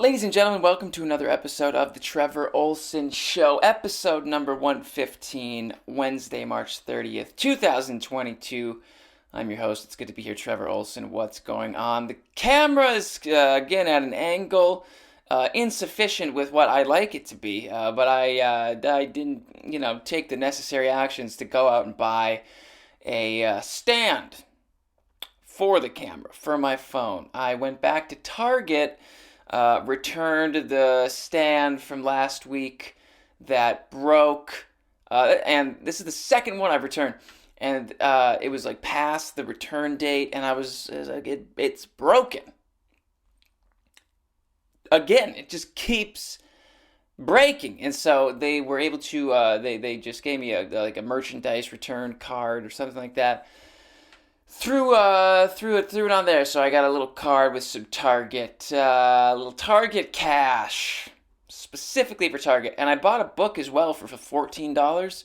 Ladies and gentlemen, welcome to another episode of the Trevor Ohlsen Show, episode number 115, Wednesday, March 30th, 2022. I'm your host. It's good to be here, Trevor Ohlsen. What's going on? The camera is, again, at an angle insufficient with what I like it to be, but I didn't, take the necessary actions to go out and buy a stand for the camera, for my phone. I went back to Target, returned the stand from last week that broke, and this is the second one I've returned, and it was like past the return date, and I was like, it's broken. Again, it just keeps breaking, and so they were able to, they just gave me a merchandise return card or something like that. Threw it on there. So I got a little card with some little Target cash, specifically for Target. And I bought a book as well for $14.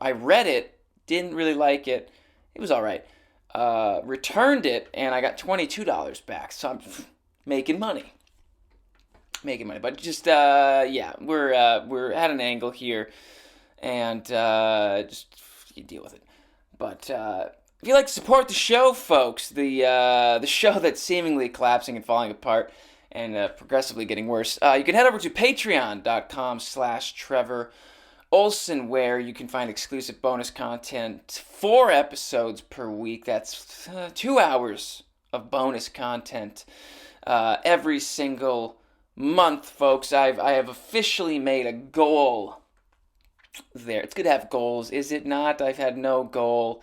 I read it, didn't really like it. It was all right. Returned it, and I got $22 back. So I'm making money. But just yeah, we're at an angle here, and just you deal with it. But if you'd like to support the show, folks, the show that's seemingly collapsing and falling apart and progressively getting worse, you can head over to patreon.com/Trevor Ohlsen, where you can find exclusive bonus content, 4 episodes per week. That's 2 hours of bonus content every single month, folks. I have officially made a goal there. It's good to have goals, is it not? I've had no goal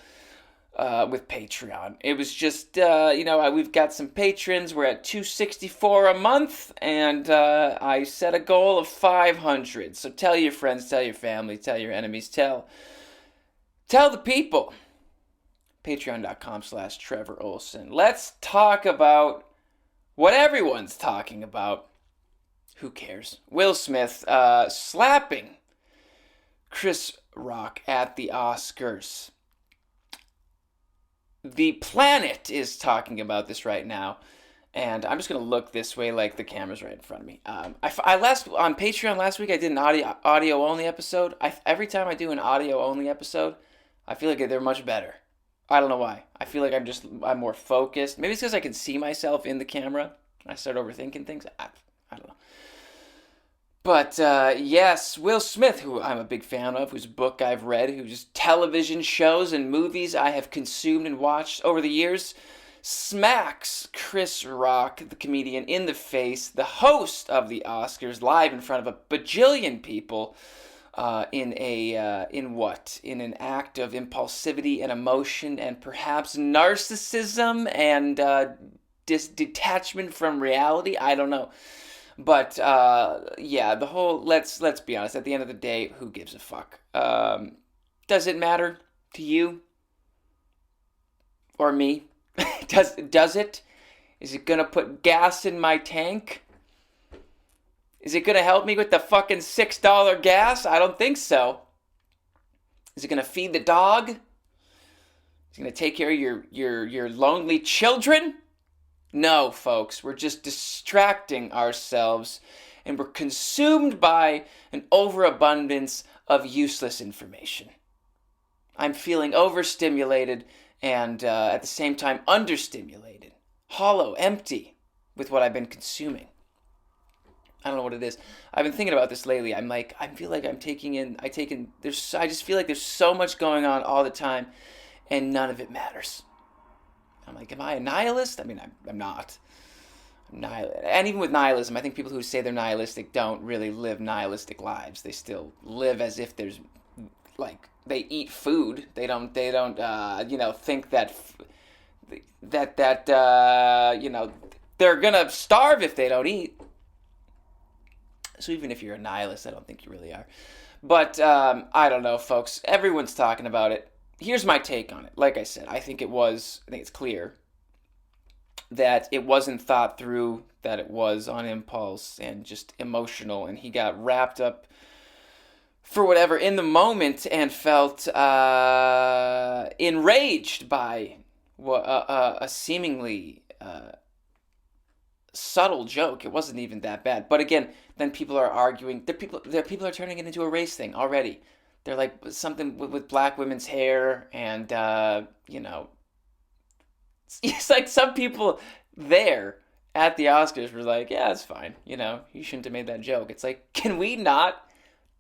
with Patreon. It was just, we've got some patrons. We're at $264 a month, and I set a goal of 500. So tell your friends, tell your family, tell your enemies, tell the people. Patreon.com/Trevor Ohlsen. Let's talk about what everyone's talking about. Who cares? Will Smith slapping Chris Rock at the Oscars. The planet is talking about this right now, and I'm just going to look this way like the camera's right in front of me. On Patreon last week, I did an audio-only episode. Every time I do an audio-only episode, I feel like they're much better. I don't know why. I feel like I'm more focused. Maybe it's because I can see myself in the camera. I start overthinking things. I don't know. But, yes, Will Smith, who I'm a big fan of, whose book I've read, whose television shows and movies I have consumed and watched over the years, smacks Chris Rock, the comedian, in the face, the host of the Oscars, live in front of a bajillion people, in an act of impulsivity and emotion and perhaps narcissism and detachment from reality. I don't know. But, yeah, the whole, let's be honest, at the end of the day, who gives a fuck? Does it matter to you? Or me? Does it? Is it gonna put gas in my tank? Is it gonna help me with the fucking $6 gas? I don't think so. Is it gonna feed the dog? Is it gonna take care of your lonely children? No, folks, we're just distracting ourselves, and we're consumed by an overabundance of useless information. I'm feeling overstimulated and at the same time understimulated, hollow, empty with what I've been consuming. I don't know what it is. I've been thinking about this lately. I feel like I just feel like there's so much going on all the time, and none of it matters. I'm like, am I a nihilist? I mean, I'm not. And even with nihilism, I think people who say they're nihilistic don't really live nihilistic lives. They still live as if there's, like, they eat food. They don't think that they're gonna starve if they don't eat. So even if you're a nihilist, I don't think you really are. But I don't know, folks. Everyone's talking about it. Here's my take on it. Like I said, I think it's clear that it wasn't thought through, that it was on impulse and just emotional, and he got wrapped up for whatever in the moment and felt enraged by a seemingly subtle joke. It wasn't even that bad. But again, then people are arguing. People are turning it into a race thing already. They're like something with black women's hair, and it's like some people there at the Oscars were like, yeah, it's fine. You shouldn't have made that joke. It's like, can we not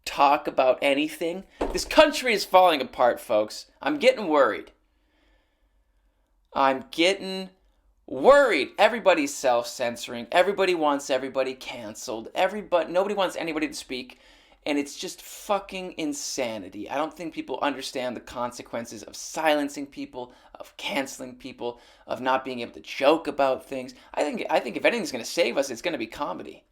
talk about anything? This country is falling apart, folks. I'm getting worried. Everybody's self-censoring. Everybody wants everybody canceled. Nobody wants anybody to speak. And it's just fucking insanity. I don't think people understand the consequences of silencing people, of canceling people, of not being able to joke about things. I think if anything's going to save us, it's going to be comedy.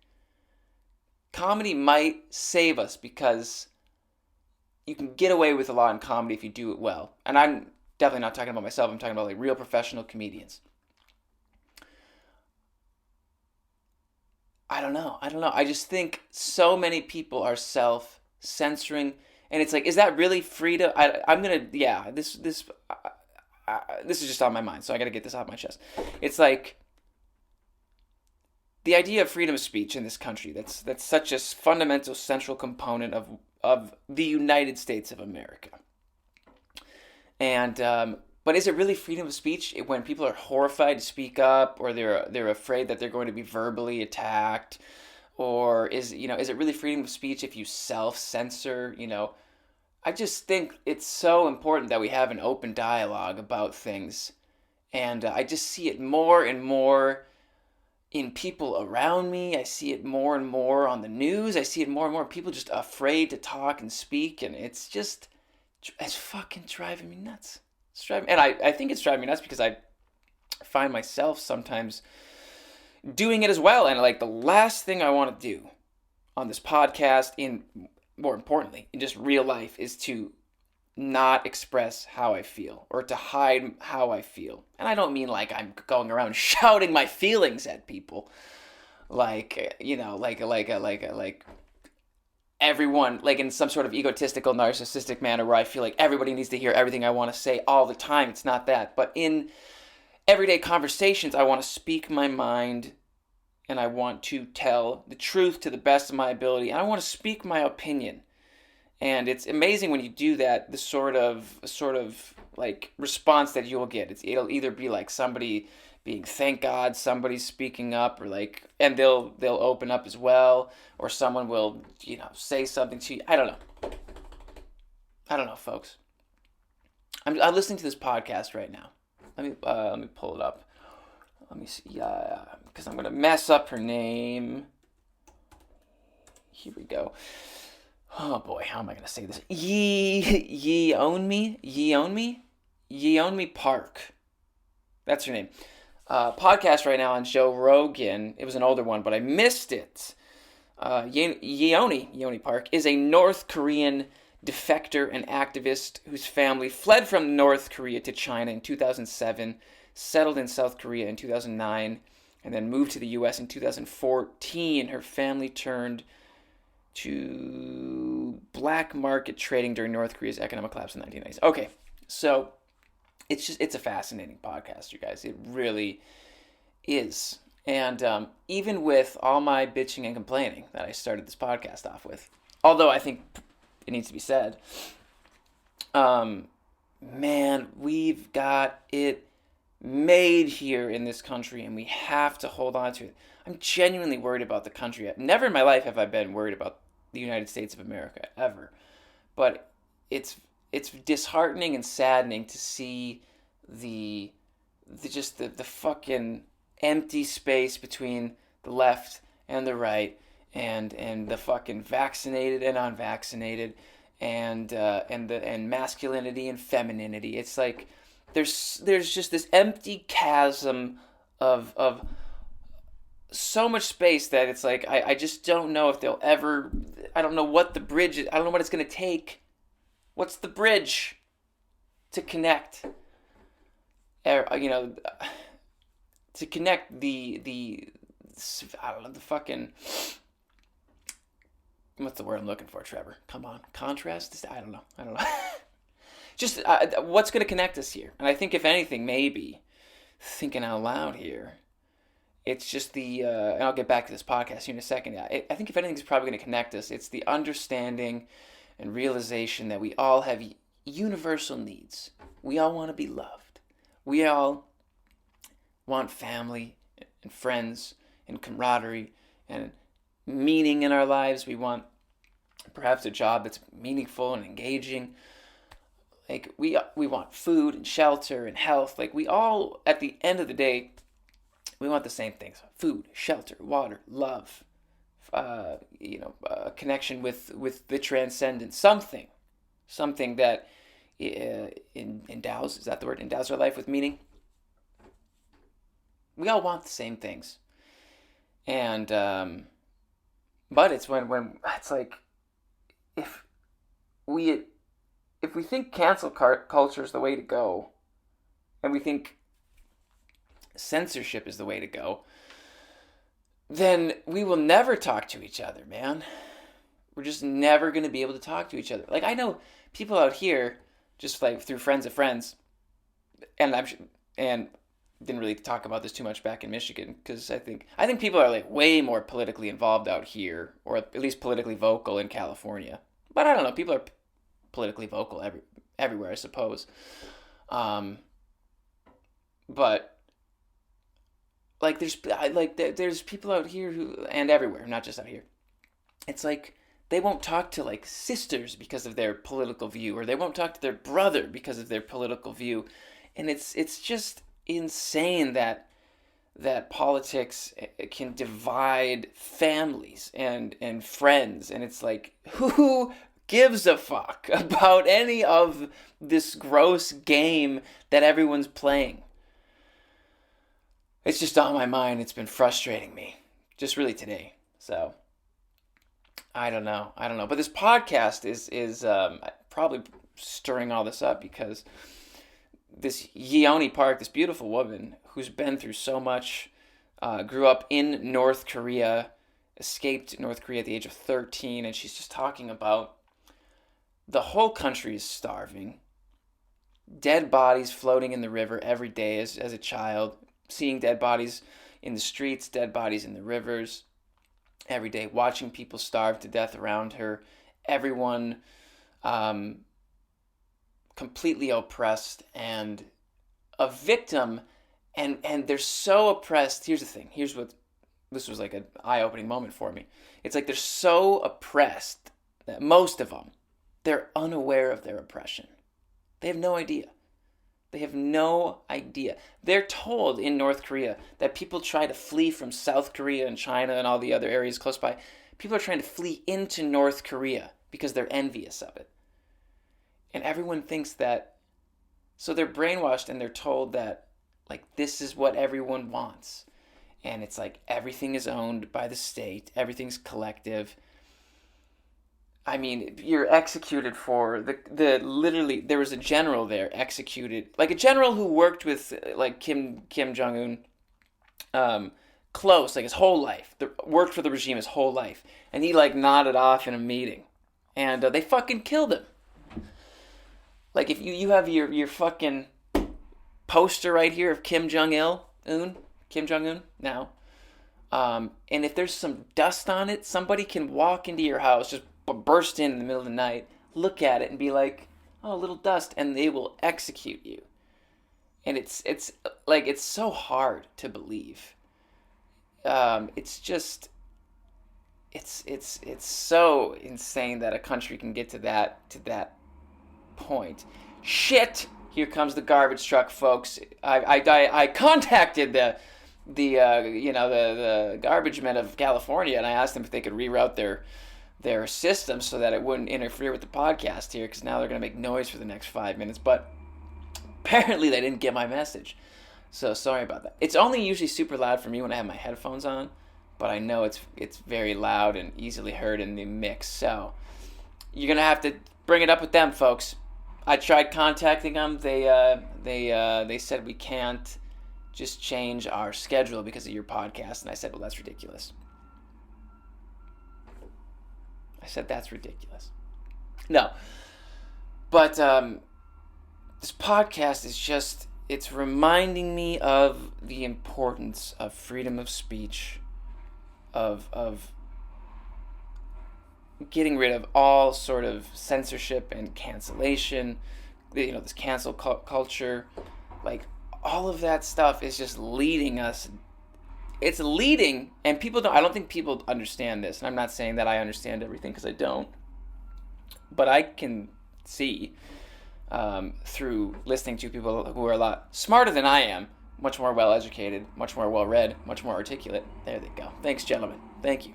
Comedy might save us because you can get away with a lot in comedy if you do it well. And I'm definitely not talking about myself. I'm talking about like real professional comedians. I don't know. I just think so many people are self-censoring, and it's like, is that really freedom? This is just on my mind, so I got to get this off my chest. It's like the idea of freedom of speech in this country. That's such a fundamental, central component of the United States of America. And but is it really freedom of speech when people are horrified to speak up, or they're afraid that they're going to be verbally attacked, or is it really freedom of speech if you self-censor? I just think it's so important that we have an open dialogue about things, and I just see it more and more in people around me. I see it more and more on the news. I see it more and more people just afraid to talk and speak, and it's fucking driving me nuts. And I think it's driving me nuts because I find myself sometimes doing it as well. And like the last thing I want to do on this podcast, more importantly, in just real life, is to not express how I feel or to hide how I feel. And I don't mean like I'm going around shouting my feelings at people, like everyone, like in some sort of egotistical, narcissistic manner where I feel like everybody needs to hear everything I want to say all the time. It's not that. But in everyday conversations, I want to speak my mind, and I want to tell the truth to the best of my ability, and I want to speak my opinion. And it's amazing when you do that, the sort of like response that you'll get. It'll either be like somebody being, thank God somebody's speaking up, or like, and they'll open up as well, or someone will say something to you. I don't know, folks. I'm listening to this podcast right now. Let me pull it up. Let me see. Because I'm gonna mess up her name. Here we go. Oh boy, how am I gonna say this? Yeonmi Park. That's her name. Podcast right now on Joe Rogan. It was an older one, but I missed it. Yeonmi Park is a North Korean defector and activist whose family fled from North Korea to China in 2007, settled in South Korea in 2009, and then moved to the U.S. in 2014. Her family turned to black market trading during North Korea's economic collapse in the 1990s. Okay, so it's a fascinating podcast, you guys. It really is. And even with all my bitching and complaining that I started this podcast off with, although I think it needs to be said, man, we've got it made here in this country, and we have to hold on to it. I'm genuinely worried about the country. Never in my life have I been worried about the United States of America, ever. But it's disheartening and saddening to see the fucking empty space between the left and the right, and the fucking vaccinated and unvaccinated, and masculinity and femininity. It's like there's just this empty chasm of so much space that it's like I just don't know if they'll ever. I don't know what the bridge is. I don't know what it's gonna take. What's the bridge to connect? To connect the I don't know, the fucking, what's the word I'm looking for, Trevor? Come on, contrast? I don't know. Just what's going to connect us here? And I think if anything, maybe thinking out loud here, It's just and I'll get back to this podcast here in a second. I think if anything's probably going to connect us, it's the understanding and realization that we all have universal needs. We all want to be loved. We all want family and friends and camaraderie and meaning in our lives. We want perhaps a job that's meaningful and engaging. Like we want food and shelter and health. Like we all, at the end of the day, we want the same things: food, shelter, water, love, connection with the transcendent, something that endows, is that the word? Endows our life with meaning. We all want the same things. And, but it's when it's like, if we think cancel culture is the way to go, and we think censorship is the way to go, then we will never talk to each other, man. We're just never going to be able to talk to each other. Like, I know people out here, just like through friends of friends, and didn't really talk about this too much back in Michigan, because I think people are like way more politically involved out here, or at least politically vocal in California. But I don't know, people are politically vocal everywhere, I suppose. But like there's people out here and everywhere, not just out here. It's like they won't talk to like sisters because of their political view, or they won't talk to their brother because of their political view, and it's just insane that politics can divide families and friends, and it's like, who gives a fuck about any of this gross game that everyone's playing? It's just on my mind. It's been frustrating me, just really today. So I don't know. But this podcast is probably stirring all this up because this Yeonmi Park, this beautiful woman who's been through so much, grew up in North Korea, escaped North Korea at the age of 13, and she's just talking about the whole country is starving, dead bodies floating in the river every day as a child, seeing dead bodies in the streets, dead bodies in the rivers every day, watching people starve to death around her, everyone completely oppressed and a victim, and they're so oppressed. Here's the thing. This was like an eye-opening moment for me. It's like they're so oppressed that most of them, they're unaware of their oppression. They have no idea. They're told in North Korea that people try to flee from South Korea and China and all the other areas close by. People are trying to flee into North Korea because they're envious of it. And everyone thinks that, so they're brainwashed and they're told that, like, this is what everyone wants. And it's like everything is owned by the state, everything's collective. I mean, you're executed for literally, there was a general there executed, like a general who worked with like Kim Jong-un, close, like his whole life, worked for the regime his whole life. And he like nodded off in a meeting and they fucking killed him. Like if you have your fucking poster right here of Kim Jong-un now. And if there's some dust on it, somebody can walk into your house, just burst in the middle of the night, look at it and be like, oh, a little dust, and they will execute you. And it's like, it's so hard to believe. It's just, it's so insane that a country can get to that point. Shit! Here comes the garbage truck, folks. I contacted the garbage men of California, and I asked them if they could reroute their system so that it wouldn't interfere with the podcast here, because now they're going to make noise for the next 5 minutes. But apparently they didn't get my message. So sorry about that. It's only usually super loud for me when I have my headphones on, but I know it's very loud and easily heard in the mix. So you're going to have to bring it up with them, folks. I tried contacting them. They said we can't just change our schedule because of your podcast. And I said, well, that's ridiculous. I said, that's ridiculous. No. But this podcast is just, it's reminding me of the importance of freedom of speech, of getting rid of all sort of censorship and cancellation, this cancel culture, like all of that stuff is just leading us. It's leading, and I don't think people understand this, and I'm not saying that I understand everything because I don't, but I can see through listening to people who are a lot smarter than I am, much more well educated, much more well read, much more articulate. There they go. Thanks, gentlemen. Thank you.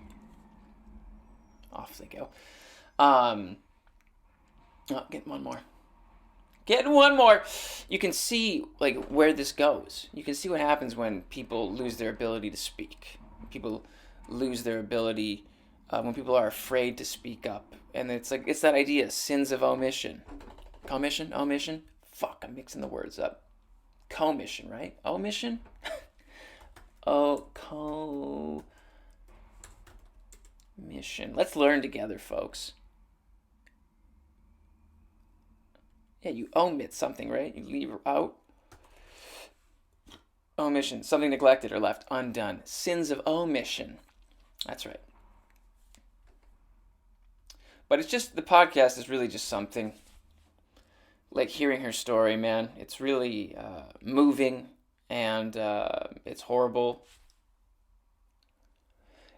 Off they go. Getting one more. Getting one more. You can see like where this goes. You can see what happens when people lose their ability to speak. People lose their ability when people are afraid to speak up. And it's that idea, sins of omission. Commission? Omission? Fuck, I'm mixing the words up. Commission, right? Omission? Mission. Let's learn together, folks. Yeah, you omit something, right? You leave out. Omission. Something neglected or left undone. Sins of omission. That's right. But it's just, the podcast is really just something. Like hearing her story, man. It's really moving, and it's horrible.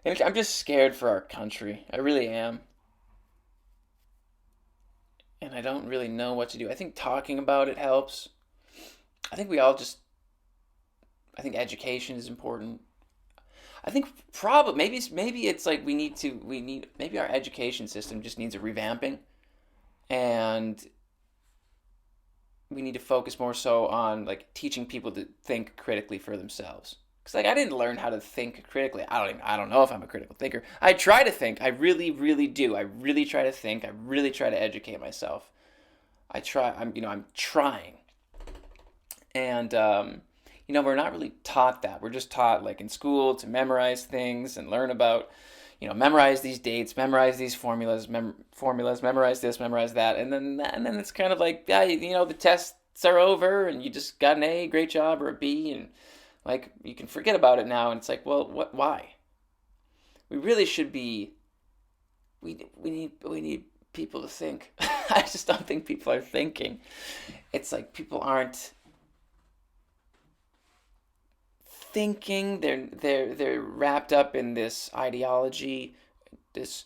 And I'm just scared for our country. I really am. And I don't really know what to do. I think talking about it helps. I think I think education is important. I think maybe it's like maybe our education system just needs a revamping, and we need to focus more so on like teaching people to think critically for themselves. Because like I didn't learn how to think critically. I don't know if I'm a critical thinker. I try to think. I really, really do. I really try to think. I really try to educate myself. I'm trying. And we're not really taught that. We're just taught like in school to memorize things and learn about, memorize these dates, memorize these formulas, memorize this, memorize that, and then it's kind of like, yeah, the tests are over and you just got an A, great job, or a B, and like you can forget about it now. And it's like, well, why? We really should be. We need people to think. I just don't think people are thinking. It's like people aren't thinking. They're wrapped up in this ideology, this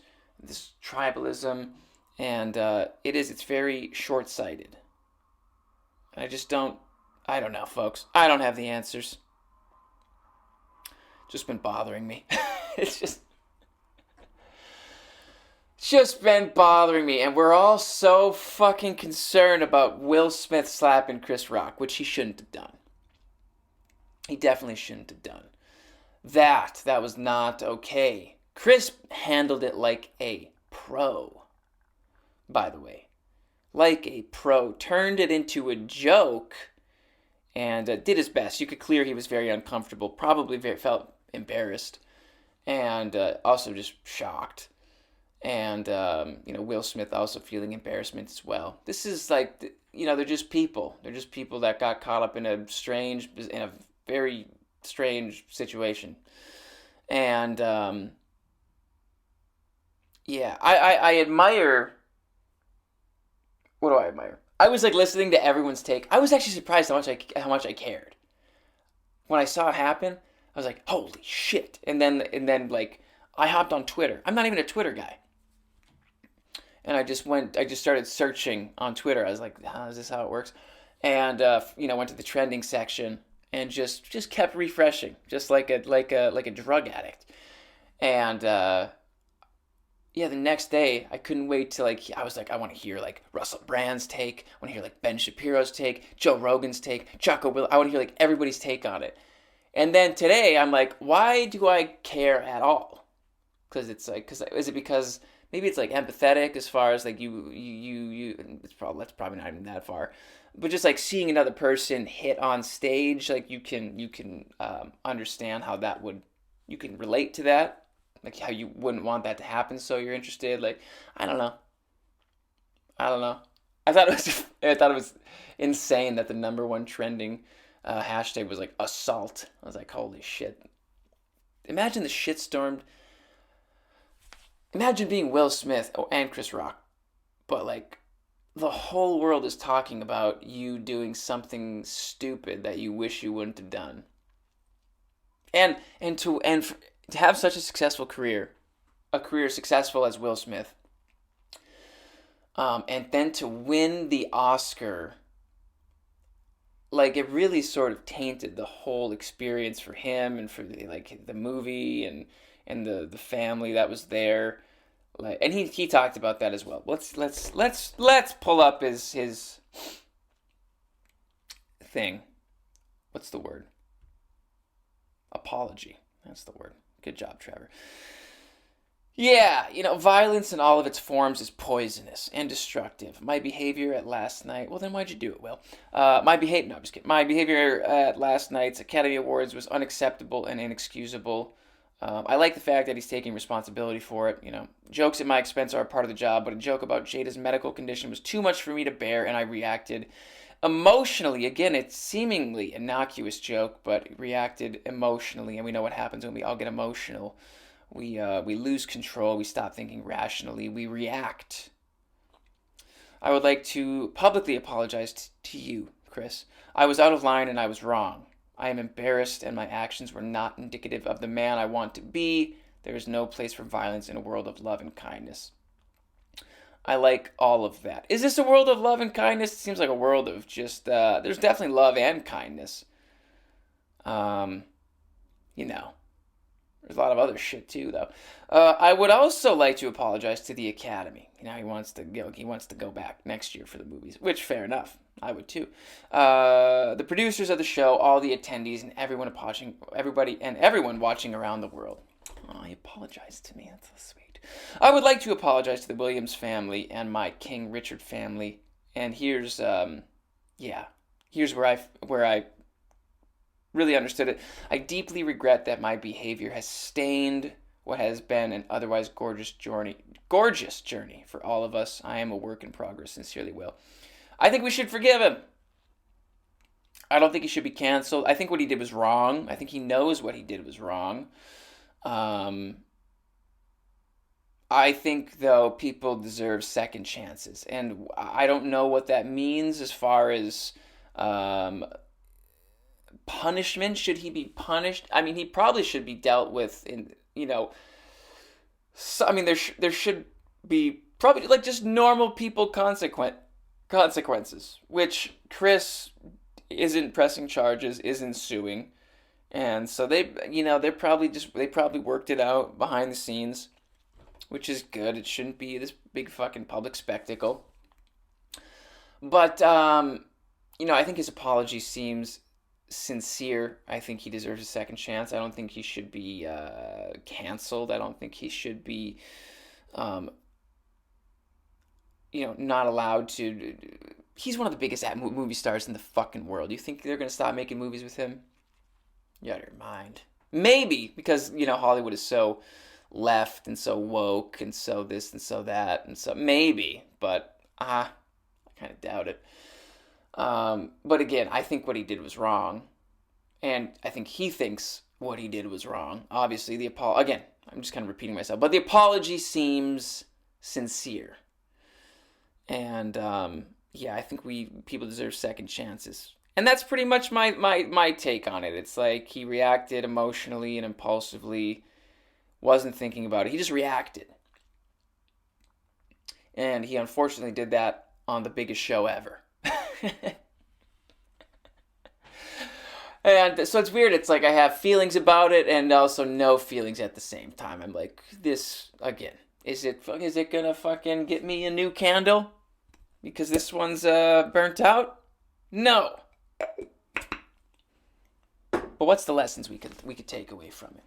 tribalism, and it's very short-sighted. I don't know, folks. I don't have the answers. Just been bothering me. It's just been bothering me, and we're all so fucking concerned about Will Smith slapping Chris Rock, which he shouldn't have done. He definitely shouldn't have done. That was not okay. Chris handled it like a pro, by the way. Like a pro. Turned it into a joke and did his best. You could clear he was very uncomfortable, probably felt embarrassed, and also just shocked. And, Will Smith also feeling embarrassment as well. This is like, they're just people. They're just people that got caught up in a very strange situation. And, I admire, what do I admire? I was like listening to everyone's take. I was actually surprised how much I cared. When I saw it happen, I was like, holy shit. And then like, I hopped on Twitter. I'm not even a Twitter guy. And I just started searching on Twitter. I was like, is this how it works? And, went to the trending section and just kept refreshing, just like a drug addict. And, the next day I couldn't wait to I was like, I want to hear like Russell Brand's take. I want to hear like Ben Shapiro's take, Joe Rogan's take, Jocko Willink. I want to hear like everybody's take on it. And then today I'm like, why do I care at all? Is it because maybe it's like empathetic as far as like that's probably not even that far, but just like seeing another person hit on stage, like you can understand how you can relate to that, like how you wouldn't want that to happen, so you're interested. Like I don't know. I thought it was insane that the number one trending hashtag was like assault. I was like, holy shit! Imagine the shitstorm. Imagine being Will Smith and Chris Rock, but like the whole world is talking about you doing something stupid that you wish you wouldn't have done. And to have such a successful career, a career successful as Will Smith, and then to win the Oscar, like it really sort of tainted the whole experience for him and for the movie and the family that was there. Like, and he talked about that as well. Let's pull up his thing. What's the word? Apology. That's the word. Good job, Trevor. Yeah, violence in all of its forms is poisonous and destructive. My behavior at last night... Well, then why'd you do it, Will? No, I'm just kidding. My behavior at last night's Academy Awards was unacceptable and inexcusable. I like the fact that he's taking responsibility for it. Jokes at my expense are a part of the job, but a joke about Jada's medical condition was too much for me to bear, and I reacted emotionally. Again, it's seemingly innocuous joke, but reacted emotionally, and we know what happens when we all get emotional. We lose control. We stop thinking rationally. We react. I would like to publicly apologize to you, Chris. I was out of line and I was wrong. I am embarrassed and my actions were not indicative of the man I want to be. There is no place for violence in a world of love and kindness. I like all of that. Is this a world of love and kindness? It seems like a world of just, there's definitely love and kindness. There's a lot of other shit too, though. I would also like to apologize to the Academy. He wants to go back next year for the movies, which fair enough. I would too. The producers of the show, all the attendees, and everyone watching around the world. Oh, he apologized to me. That's so sweet. I would like to apologize to the Williams family and my King Richard family. And here's where I really understood it. I deeply regret that my behavior has stained what has been an otherwise gorgeous journey for all of us. I am a work in progress. Sincerely, Will. I think we should forgive him. I don't think he should be canceled. I think what he did was wrong. I think he knows what he did was wrong. I think, though, people deserve second chances. And I don't know what that means as far as punishment. Should he be punished? I mean, he probably should be dealt with there should be probably like just normal people consequences, which Chris isn't pressing charges, isn't suing. And so they probably worked it out behind the scenes, which is good. It shouldn't be this big fucking public spectacle. But, I think his apology seems sincere. I think he deserves a second chance. I don't think he should be canceled. I don't think he should be, not allowed to. He's one of the biggest movie stars in the fucking world. You think they're going to stop making movies with him? You're out of your mind. Maybe, because, Hollywood is so left and so woke and so this and so that and so maybe, but I kind of doubt it. But again, I think what he did was wrong, and I think he thinks what he did was wrong. Obviously, again, I'm just kind of repeating myself, but the apology seems sincere, and I think people deserve second chances. And that's pretty much my take on it. It's like he reacted emotionally and impulsively, wasn't thinking about it. He just reacted. And he unfortunately did that on the biggest show ever. And so it's weird. It's like I have feelings about it and also no feelings at the same time. I'm like, this, again, is it gonna fucking get me a new candle? Because this one's burnt out? No. But what's the lessons we could take away from it?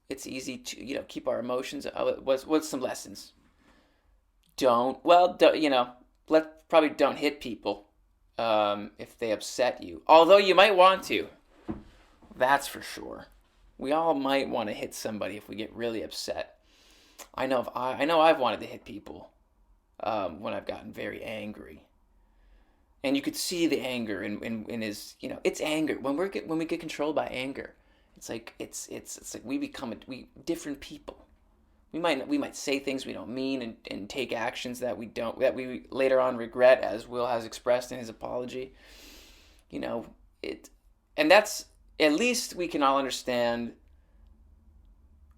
It's easy to keep our emotions. What's some lessons? Probably don't hit people if they upset you. Although you might want to. That's for sure. We all might want to hit somebody if we get really upset. I know I've wanted to hit people. when I've gotten very angry. And you could see the anger in his, it's anger. When we get controlled by anger, it's like we become different people. We might say things we don't mean and take actions that we later on regret, as Will has expressed in his apology. And that's, at least we can all understand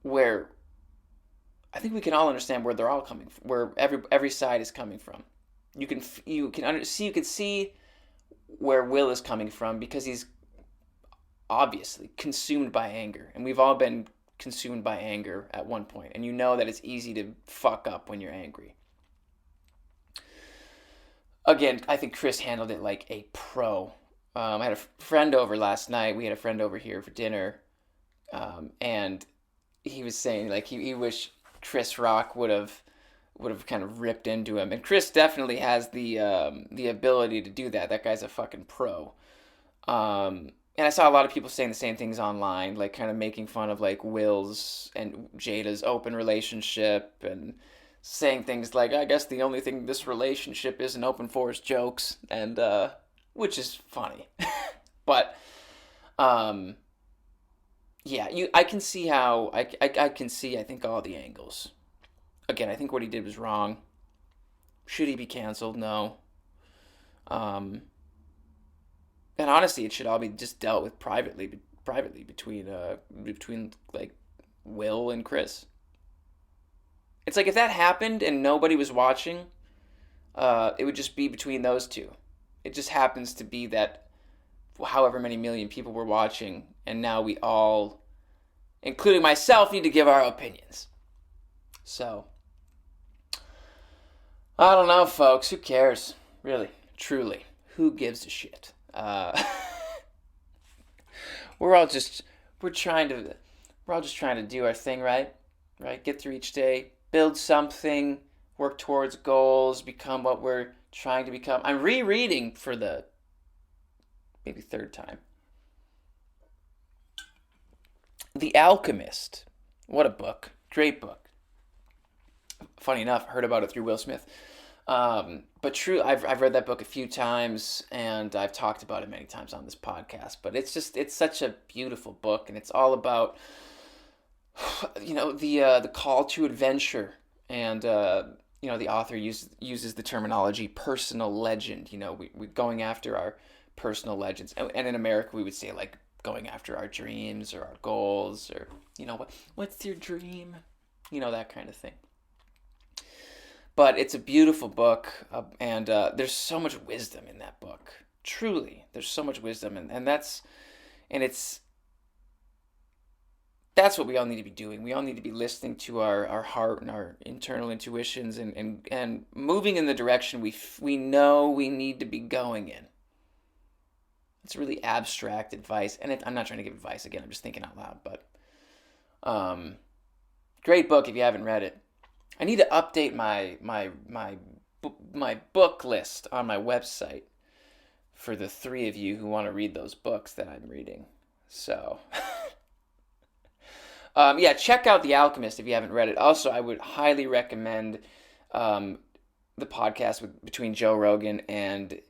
where, I think we can all understand where they're all coming from, where every side is coming from. You can see where Will is coming from, because he's obviously consumed by anger, and we've all been consumed by anger at one point, and that it's easy to fuck up when you're angry. Again, I think Chris handled it like a pro. I had a friend over last night. We had a friend over here for dinner, and he was saying like he wished Chris Rock would have kind of ripped into him. And Chris definitely has the ability to do that. That guy's a fucking pro. And I saw a lot of people saying the same things online, like kind of making fun of like Will's and Jada's open relationship, and saying things like, I guess the only thing this relationship isn't open for is jokes, and which is funny. But yeah, I can see how I can see, I think, all the angles. Again, I think what he did was wrong. Should he be canceled? No. And honestly, it should all be just dealt with privately between like Will and Chris. It's like if that happened and nobody was watching, it would just be between those two. It just happens to be that however many million people were watching, and now we all, including myself, need to give our opinions. So, I don't know, folks. Who cares? Really, truly, who gives a shit? We're all just trying to do our thing, right? Get through each day, build something, work towards goals, become what we're trying to become. I'm rereading for the maybe third time The Alchemist. What a book. Great book. Funny enough, heard about it through Will Smith. But true, I've read that book a few times, and I've talked about it many times on this podcast. But it's such a beautiful book, and it's all about the call to adventure, and the author uses the terminology personal legend. We going after our personal legends, and in America we would say like going after our dreams or our goals, or what's your dream, that kind of thing. But it's a beautiful book, and there's so much wisdom in that book. Truly, there's so much wisdom, and that's what we all need to be doing. We all need to be listening to our heart and our internal intuitions, and moving in the direction we know we need to be going in. It's really abstract advice, and I'm not trying to give advice again. I'm just thinking out loud. But great book if you haven't read it. I need to update my book list on my website for the three of you who want to read those books that I'm reading. So, yeah, check out The Alchemist if you haven't read it. Also, I would highly recommend the podcast between Joe Rogan and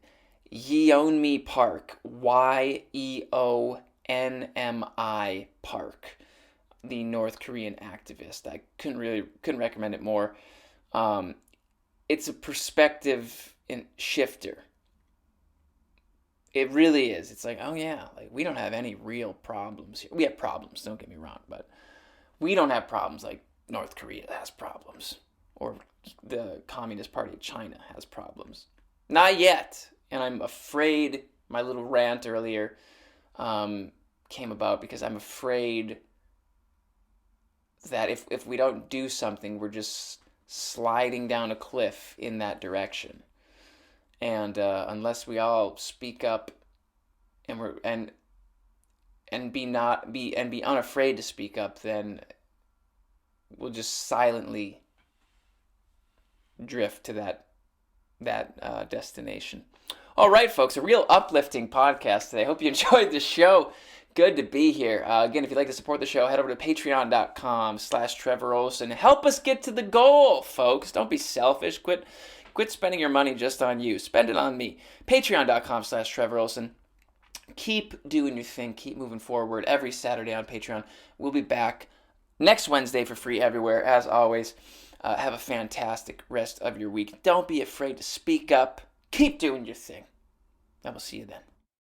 Yeonmi Park, Yeonmi Park, the North Korean activist. I couldn't recommend it more. It's a perspective shifter. It really is. It's like, oh yeah, like we don't have any real problems here. We have problems, don't get me wrong, but we don't have problems like North Korea has problems, or the Communist Party of China has problems. Not yet. And I'm afraid, my little rant earlier came about because I'm afraid that if we don't do something, we're just sliding down a cliff in that direction. And unless we all speak up and be unafraid to speak up, then we'll just silently drift to that destination. All right, folks, a real uplifting podcast today. I hope you enjoyed the show. Good to be here. Again, if you'd like to support the show, head over to patreon.com/Trevor Ohlsen. Help us get to the goal, folks. Don't be selfish. Quit Quit spending your money just on you. Spend it on me. Patreon.com/Trevor Ohlsen. Keep doing your thing. Keep moving forward every Saturday on Patreon. We'll be back next Wednesday for free everywhere, as always. Have a fantastic rest of your week. Don't be afraid to speak up. Keep doing your thing. And we'll see you then.